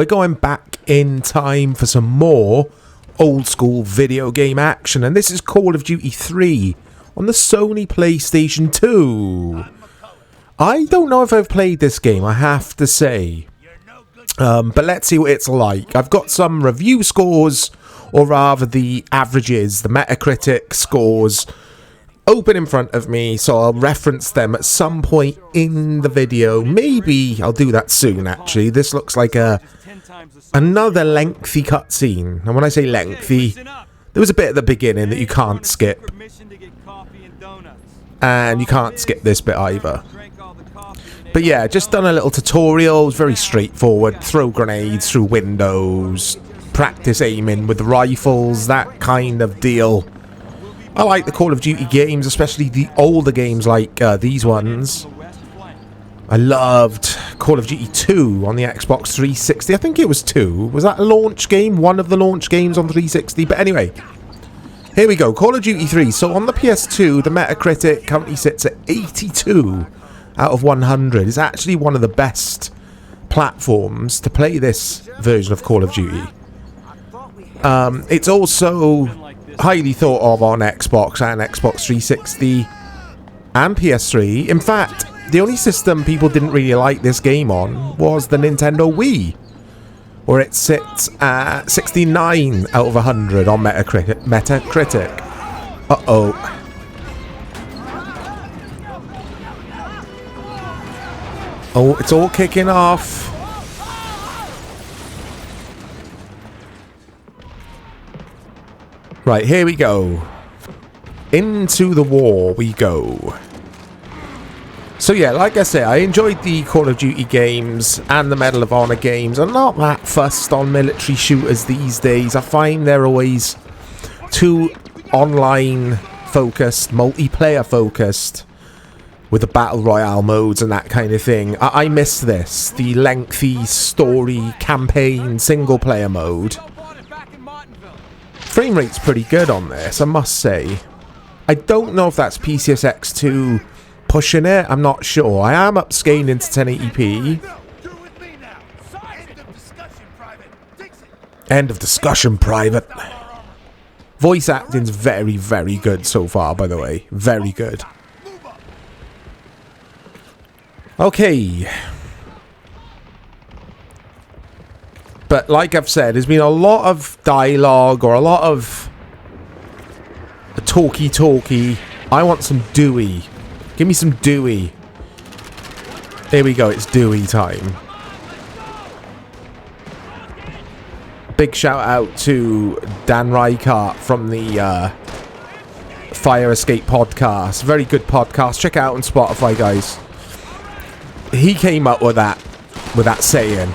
we're going back in time for some more old school video game action, and this is Call of Duty 3 on the Sony PlayStation 2. I don't know if I've played this game, I have to say, but let's see what it's like. I've got some review scores, or rather the averages, the Metacritic scores, open in front of me, so I'll reference them at some point in the video. Maybe I'll do that soon, actually. This looks like another lengthy cutscene, and when I say lengthy, there was a bit at the beginning that you can't skip, and you can't skip this bit either. But yeah, just done a little tutorial. It's very straightforward. Throw grenades through windows, practice aiming with the rifles, that kind of deal. I like the Call of Duty games, especially the older games like these ones. I loved Call of Duty 2 on the Xbox 360. I think it was 2. Was that a launch game? One of the launch games on 360. But anyway, here we go. Call of Duty 3. So on the PS2, the Metacritic currently sits at 82 out of 100. It's actually one of the best platforms to play this version of Call of Duty. It's also highly thought of on Xbox and Xbox 360 and PS3. In fact, the only system people didn't really like this game on was the Nintendo Wii, where it sits at 69 out of 100 on Metacritic. Uh-oh. Oh, it's all kicking off. Right, here we go. Into the war we go. So yeah, like I said, I enjoyed the Call of Duty games and the Medal of Honor games. I'm not that fussed on military shooters these days. I find they're always too online focused, multiplayer focused, with the battle royale modes and that kind of thing. I miss this, the lengthy story campaign single player mode. Frame rate's pretty good on this, I must say. I don't know if that's PCSX2 pushing it, I'm not sure. I am upscaling into 1080p. End of discussion, Private. Voice acting's very, very good so far, by the way. Very good. Okay. But like I've said, there's been a lot of dialogue or a lot of talky. I want some Dewey. Give me some Dewey. There we go, it's Dewey time. Big shout out to Dan Reichardt from the Fire Escape podcast. Very good podcast. Check it out on Spotify, guys. He came up with that saying.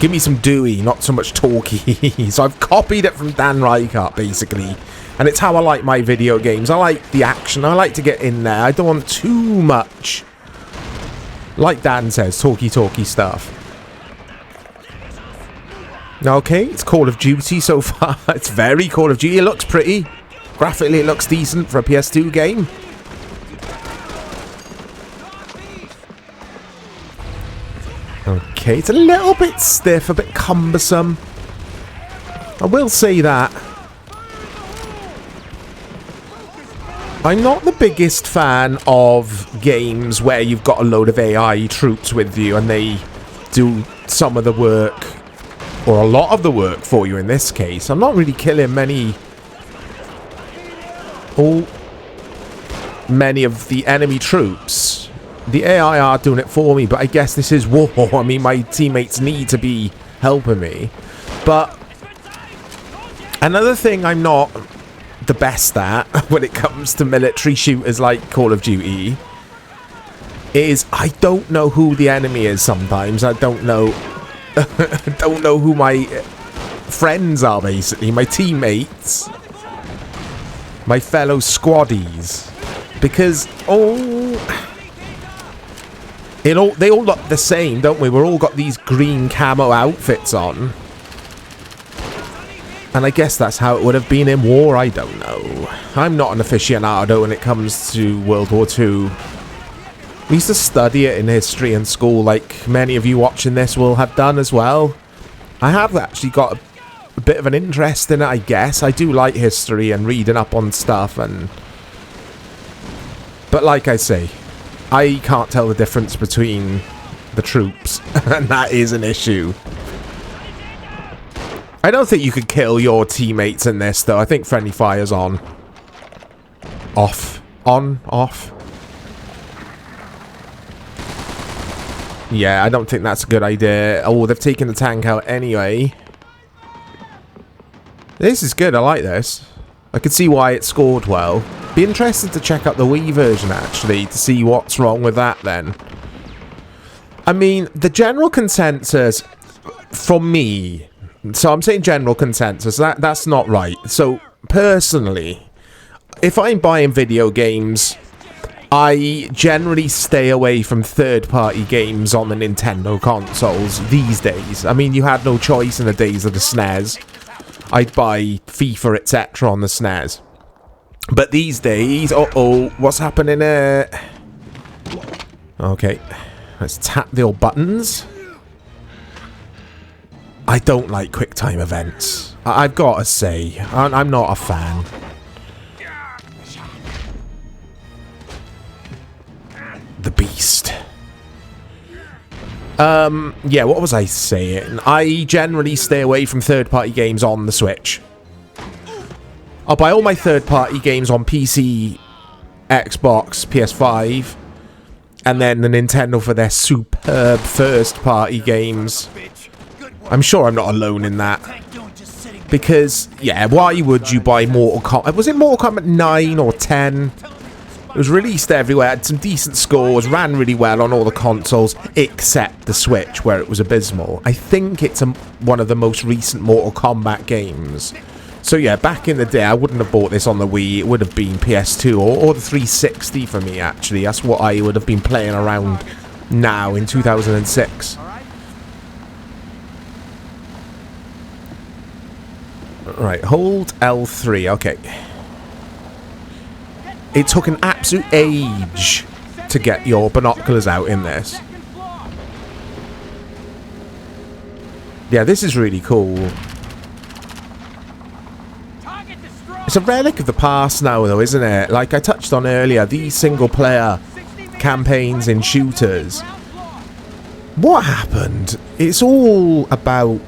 Give me some Dewey, not so much talky. So I've copied it from Dan Reichardt, basically. And it's how I like my video games. I like the action. I like to get in there. I don't want too much, like Dan says, talky stuff. Okay, it's Call of Duty so far. It's very Call of Duty. It looks pretty. Graphically, it looks decent for a PS2 game. Okay, it's a little bit stiff, a bit cumbersome. I will say that. I'm not the biggest fan of games where you've got a load of AI troops with you and they do some of the work, or a lot of the work for you in this case. I'm not really killing many of the enemy troops. The AI are doing it for me, but I guess this is war. I mean, my teammates need to be helping me. But another thing I'm not the best at when it comes to military shooters like Call of Duty is I don't know who the enemy is sometimes. I don't know don't know who my friends are, basically. My teammates. My fellow squaddies. Because, they all look the same, don't we? We're all got these green camo outfits on. And I guess that's how it would have been in war, I don't know. I'm not an aficionado when it comes to World War II. We used to study it in history in school, like many of you watching this will have done as well. I have actually got a bit of an interest in it, I guess. I do like history and reading up on stuff, but like I say, I can't tell the difference between the troops, and that is an issue. I don't think you could kill your teammates in this, though. I think friendly fire's on. Off. On. Off. Yeah, I don't think that's a good idea. Oh, they've taken the tank out anyway. This is good. I like this. I can see why it scored well. Be interested to check out the Wii version, actually, to see what's wrong with that, then. I mean, the general consensus from me... So I'm saying general consensus. That's not right. So, personally, if I'm buying video games... I generally stay away from third-party games on the Nintendo consoles these days. I mean, you had no choice in the days of the SNES. I'd buy FIFA, etc. on the SNES. But these days... Uh-oh, what's happening there? Okay, let's tap the old buttons. I don't like QuickTime events. I've got to say, I'm not a fan. The beast. Yeah, what was I saying? I generally stay away from third-party games on the Switch. I'll buy all my third-party games on PC, Xbox, PS5, and then the Nintendo for their superb first-party games. I'm sure I'm not alone in that. Because, yeah, why would you buy Mortal Kombat? Was it Mortal Kombat 9 or 10? It was released everywhere, had some decent scores, ran really well on all the consoles, except the Switch, where it was abysmal. I think it's one of the most recent Mortal Kombat games. So yeah, back in the day, I wouldn't have bought this on the Wii. It would have been PS2 or the 360 for me, actually. That's what I would have been playing around now in 2006. Right, hold L3, okay. It took an absolute age to get your binoculars out in this. Yeah, this is really cool. It's a relic of the past now, though, isn't it? Like I touched on earlier, these single-player campaigns in shooters. What happened? It's all about...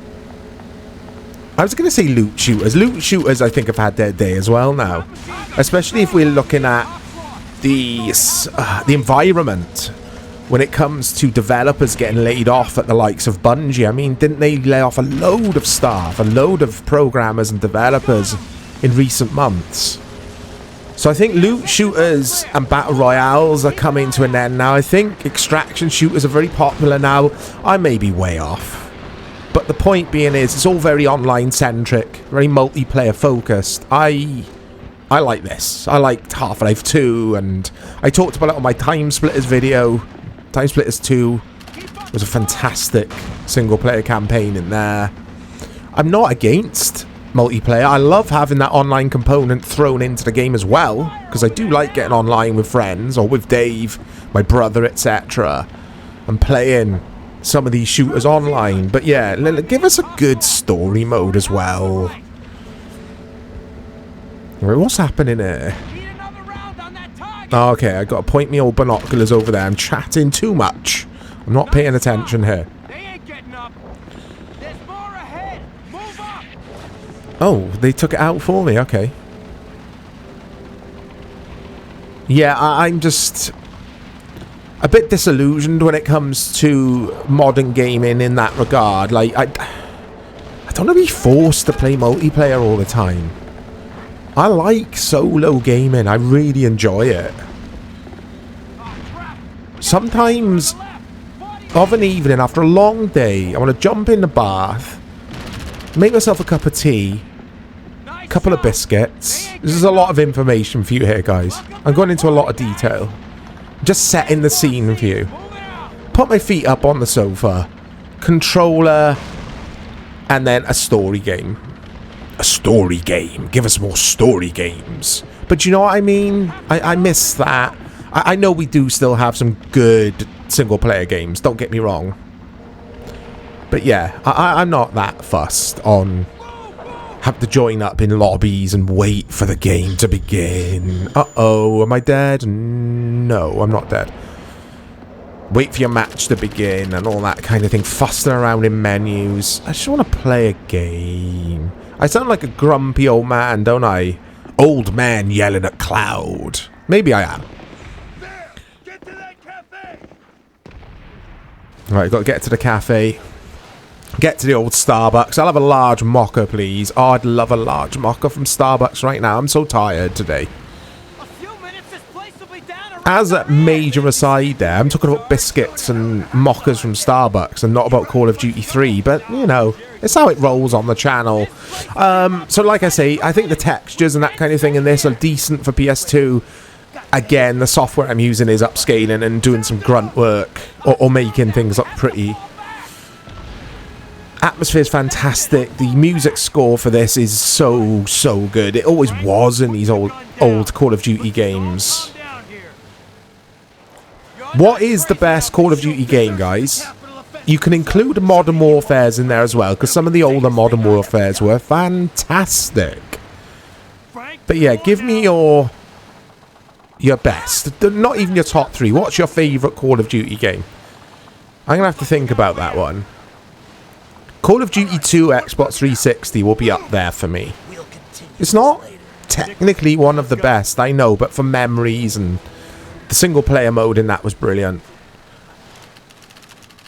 I was going to say loot shooters. Loot shooters, I think, have had their day as well now. Especially if we're looking at the environment when it comes to developers getting laid off at the likes of Bungie. I mean, didn't they lay off a load of staff, a load of programmers and developers in recent months? So I think loot shooters and battle royales are coming to an end now. I think extraction shooters are very popular now. I may be way off. But the point being is, it's all very online-centric, very multiplayer-focused. I like this. I liked Half-Life 2, and I talked about it on my Time Splitters video. Time Splitters 2 was a fantastic single-player campaign in there. I'm not against multiplayer. I love having that online component thrown into the game as well, because I do like getting online with friends, or with Dave, my brother, etc., and playing some of these shooters online. But yeah, give us a good story mode as well. Right, what's happening here? Oh, okay, I gotta point me old binoculars over there. I'm chatting too much. I'm not paying attention here. Oh, they took it out for me, okay. Yeah, I'm just a bit disillusioned when it comes to modern gaming in that regard. Like, I don't want to be forced to play multiplayer all the time. I like solo gaming. I really enjoy it. Sometimes, of an evening, after a long day, I want to jump in the bath, make myself a cup of tea, a couple of biscuits. This is a lot of information for you here, guys. I'm going into a lot of detail. Just setting the scene for you. Put my feet up on the sofa, controller, and then a story game. A story game. Give us more story games. But you know what I mean? I miss that. I know we do still have some good single-player games. Don't get me wrong. But yeah, I'm not that fussed on have to join up in lobbies and wait for the game to begin. Uh-oh, am I dead? No, I'm not dead. Wait for your match to begin and all that kind of thing. Fussing around in menus. I just want to play a game. I sound like a grumpy old man, don't I? Old man yelling at cloud. Maybe I am. There! Get to that cafe! Right, got to get to the cafe. Get to the old Starbucks. I'll have a large mocha, please. Oh, I'd love a large mocha from Starbucks right now. I'm so tired today. A few minutes, this place will be down around As a major aside there, I'm talking about biscuits and mochas from Starbucks and not about Call of Duty 3, but, you know, it's how it rolls on the channel. So like I say, I think the textures and that kind of thing in this are decent for PS2. Again, the software I'm using is upscaling and doing some grunt work or making things look pretty. Atmosphere is fantastic. The music score for this is so good. It always was in these old Call of Duty games. What is the best Call of Duty game, guys? You can include Modern Warfares in there as well, because some of the older Modern Warfares were fantastic. But yeah, give me your best. Not even your top 3. What's your favourite Call of Duty game? I'm going to have to think about that one. Call of Duty 2 Xbox 360 will be up there for me. It's not technically one of the best, I know, but for memories and the single player mode in that was brilliant.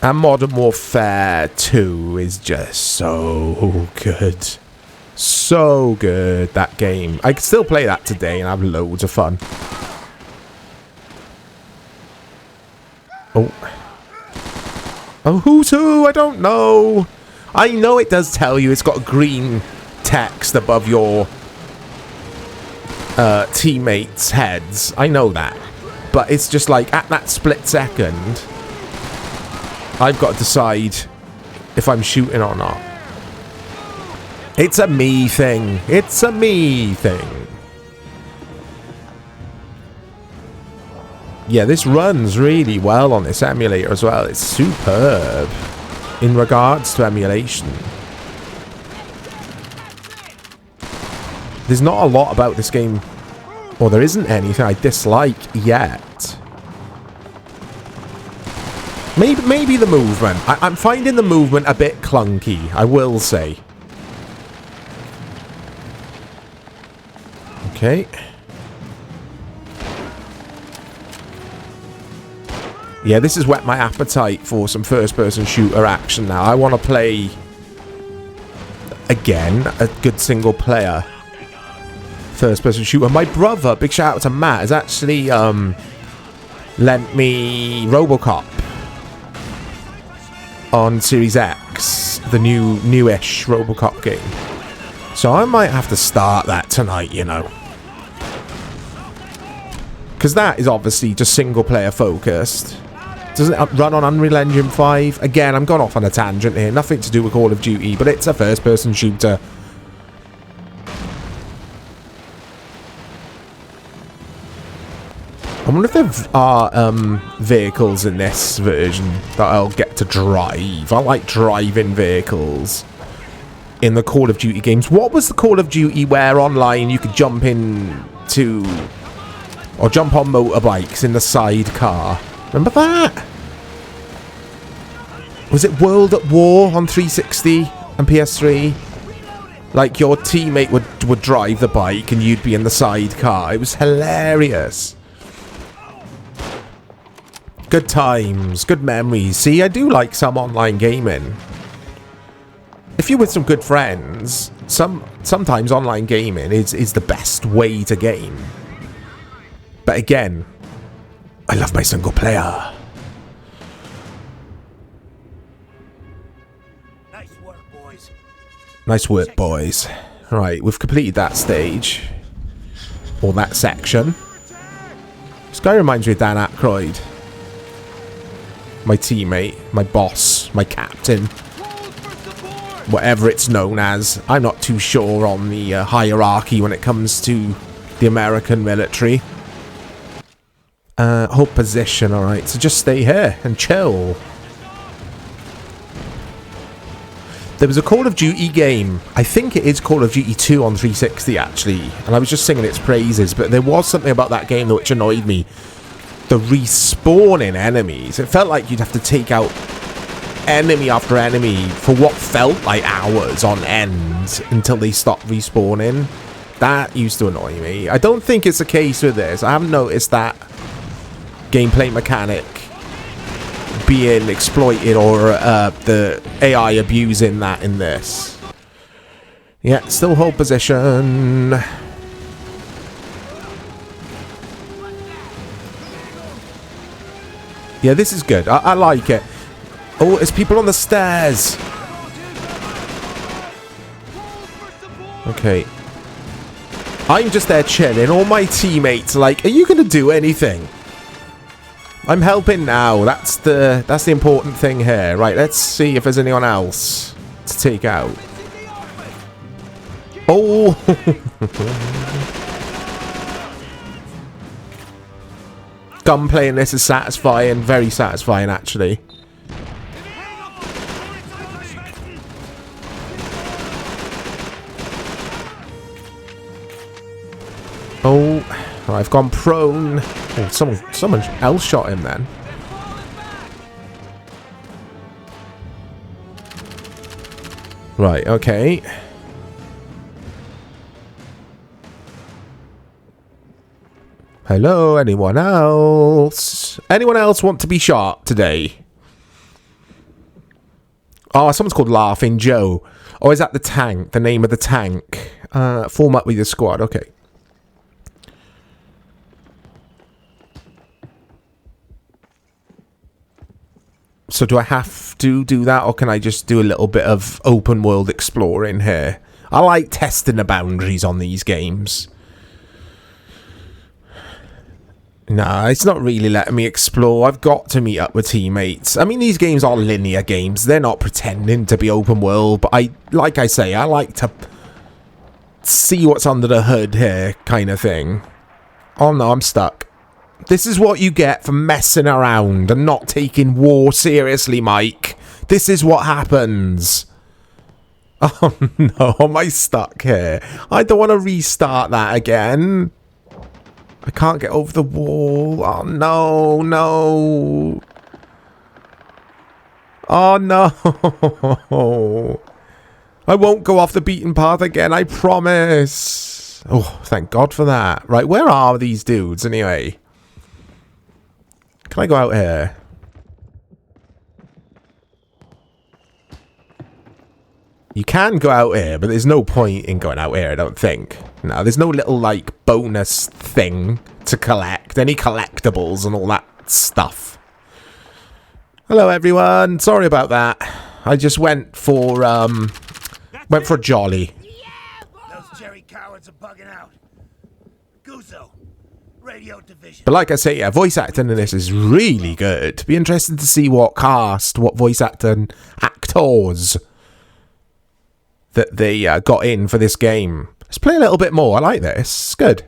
And Modern Warfare 2 is just so good. So good, that game. I can still play that today and have loads of fun. Oh. Oh, who's who? I don't know. I know it does tell you it's got green text above your teammates' heads. I know that. But it's just like, at that split second, I've got to decide if I'm shooting or not. It's a me thing. It's a me thing. Yeah, this runs really well on this emulator as well. It's superb in regards to emulation. There's not a lot about this game, or there isn't anything I dislike yet. Maybe the movement. I'm finding the movement a bit clunky, I will say. Okay. Yeah, this has whet my appetite for some first-person shooter action now. I want to play, again, a good single-player first-person shooter. My brother, big shout out to Matt, has actually lent me RoboCop on Series X, the newish RoboCop game. So I might have to start that tonight, you know. Because that is obviously just single-player focused. Doesn't it run on Unreal Engine 5? Again, I'm gone off on a tangent here. Nothing to do with Call of Duty, but it's a first-person shooter. I wonder if there are vehicles in this version that I'll get to drive. I like driving vehicles in the Call of Duty games. What was the Call of Duty where online you could jump in to... or jump on motorbikes in the sidecar? Remember that? Was it World at War on 360 and PS3? Like your teammate would drive the bike and you'd be in the sidecar. It was hilarious. Good times, good memories. See, I do like some online gaming. If you're with some good friends, sometimes online gaming is the best way to game. But again, I love my single player. Nice work, boys. Nice work, boys. Right, we've completed that stage. Or that section. This guy reminds me of Dan Aykroyd. My teammate, my boss, my captain. Whatever it's known as. I'm not too sure on the hierarchy when it comes to the American military. Hold position, alright. So just stay here and chill. There was a Call of Duty game. I think it is Call of Duty 2 on 360, actually. And I was just singing its praises. But there was something about that game which annoyed me. The respawning enemies. It felt like you'd have to take out enemy after enemy for what felt like hours on end until they stopped respawning. That used to annoy me. I don't think it's the case with this. I haven't noticed that gameplay mechanic being exploited or the AI abusing that in this. Yeah, still hold position. Yeah, this is good. I like it. Oh, there's people on the stairs. Okay. I'm just there chilling. All my teammates are like, are you going to do anything? I'm helping now. That's the important thing here. Right, let's see if there's anyone else to take out. Oh! Gunplay in this is satisfying. Very satisfying, actually. Oh, I've gone prone. Oh, someone else shot him then. Right, okay. Hello, anyone else? Anyone else want to be shot today? Oh, someone's called Laughing Joe. Oh, is that the tank? The name of the tank? Form up with your squad, okay. So do I have to do that, or can I just do a little bit of open world exploring here? I like testing the boundaries on these games. Nah, it's not really letting me explore. I've got to meet up with teammates. I mean, these games are linear games. They're not pretending to be open world, but like I say, I like to see what's under the hood here, kind of thing. Oh no, I'm stuck. This is what you get for messing around and not taking war seriously, Mike. This is what happens. Oh no, am I stuck here? I don't want to restart that again. I can't get over the wall. Oh no, no. Oh no. I won't go off the beaten path again, I promise. Oh, thank God for that. Right, where are these dudes anyway? Can I go out here? You can go out here, but there's no point in going out here, I don't think. No, there's no little, like, bonus thing to collect. Any collectibles and all that stuff. Hello, everyone. Sorry about that. I just went for a jolly. Those Jerry cowards are bugging out. Guzzo. Radio division. But like I say, yeah, voice acting in this is really good. Be interested to see what voice actors that they got in for this game. Let's play a little bit more. I like this. It's good.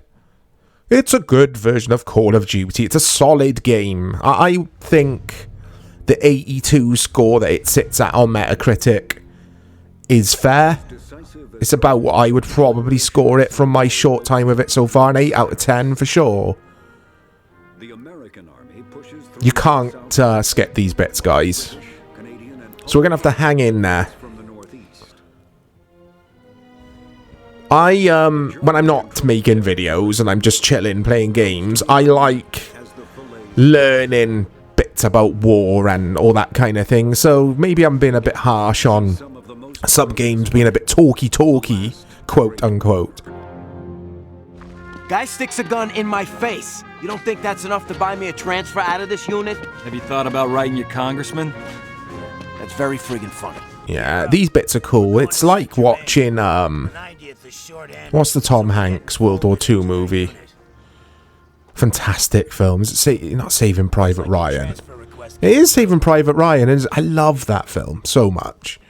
It's a good version of Call of Duty. It's a solid game. I think the 82 score that it sits at on Metacritic is fair. It's about what I would probably score it from my short time with it so far. An 8 out of 10 for sure. You can't skip these bits, guys. So we're going to have to hang in there. When I'm not making videos and I'm just chilling playing games, I like learning bits about war and all that kind of thing. So maybe I'm being a bit harsh on some games being a bit talky, quote unquote. Guy sticks a gun in my face. You don't think that's enough to buy me a transfer out of this unit? Have you thought about writing your congressman? That's very friggin' funny. Yeah, these bits are cool. It's like watching, what's the Tom Hanks World War II movie? Fantastic film. Is it not Saving Private Ryan? It is Saving Private Ryan, and I love that film so much.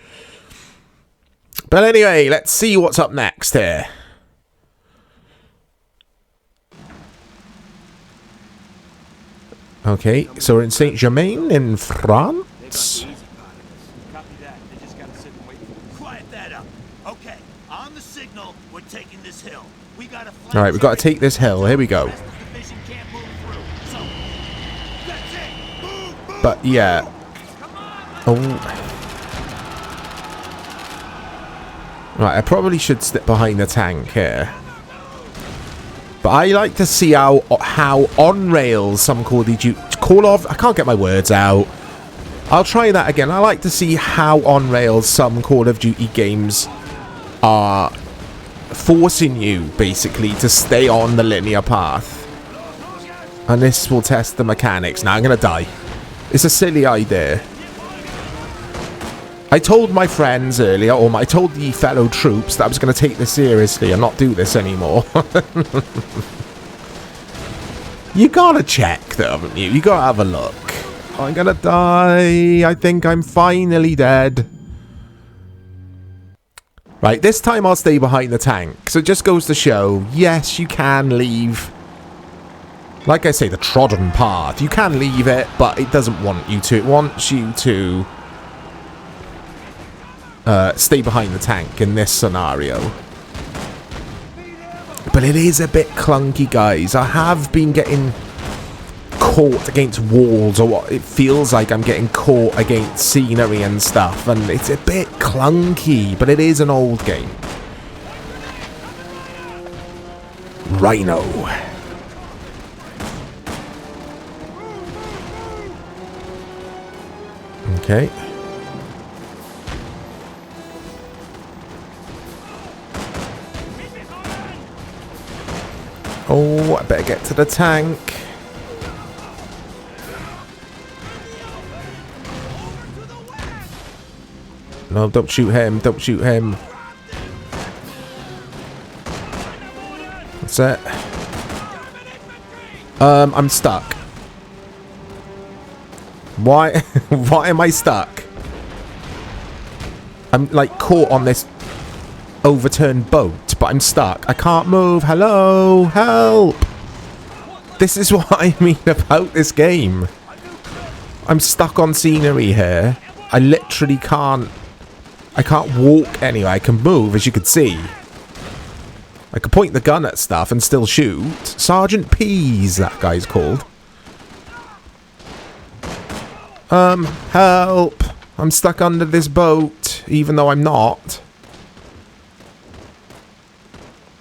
But anyway, let's see what's up next here. Okay, so we're in Saint-Germain in France. try to flank Alright, we've got to take this hill. Here we go. the division can't move through. So, that's it. Move, move. But, yeah. Oh. Right, I probably should step behind the tank here. But I like to see how on rails some Call of... I can't get my words out. I'll try that again. I like to see how on rails some Call of Duty games are forcing you, basically, to stay on the linear path. And this will test the mechanics. Now, I'm going to die. It's a silly idea. I told my friends earlier, or I told the fellow troops that I was going to take this seriously and not do this anymore. You gotta check, though, haven't you? You gotta have a look. I'm gonna die. I think I'm finally dead. Right, this time I'll stay behind the tank. So it just goes to show, yes, you can leave. Like I say, the trodden path. You can leave it, but it doesn't want you to. It wants you to stay behind the tank in this scenario. But it is a bit clunky, guys. I have been getting caught against walls, or what it feels like I'm getting caught against scenery and stuff, and it's a bit clunky, but it is an old game. Rhino. Okay. Oh, I better get to the tank. No, don't shoot him. Don't shoot him. That's it. I'm stuck. Why? Why am I stuck? I'm like caught on this overturned boat, but I'm stuck. I can't move. Hello, help! This is what I mean about this game. I'm stuck on scenery here. I literally can't. I can't walk anywhere. I can move, as you can see. I can point the gun at stuff and still shoot. Sergeant Pease, that guy's called. Help! I'm stuck under this boat, even though I'm not.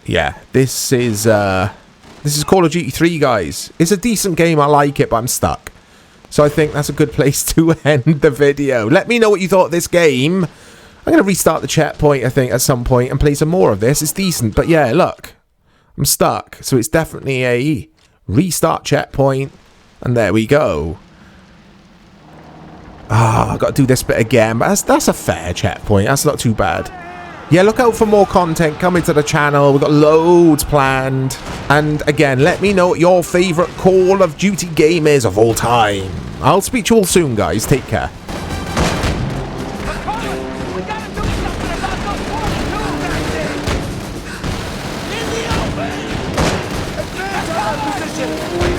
Yeah, this is Call of Duty 3, guys. It's a decent game, I like it, but I'm stuck. So I think that's a good place to end the video. Let me know what you thought of this game. I'm going to restart the checkpoint, I think, at some point and play some more of this. It's decent, but yeah, look. I'm stuck, so it's definitely a restart checkpoint. And there we go. Ah, I've got to do this bit again, but that's a fair checkpoint. That's not too bad. Yeah, look out for more content coming to the channel. We've got loads planned. And again, let me know what your favourite Call of Duty game is of all time. I'll speak to you all soon, guys. Take care. Advance our position!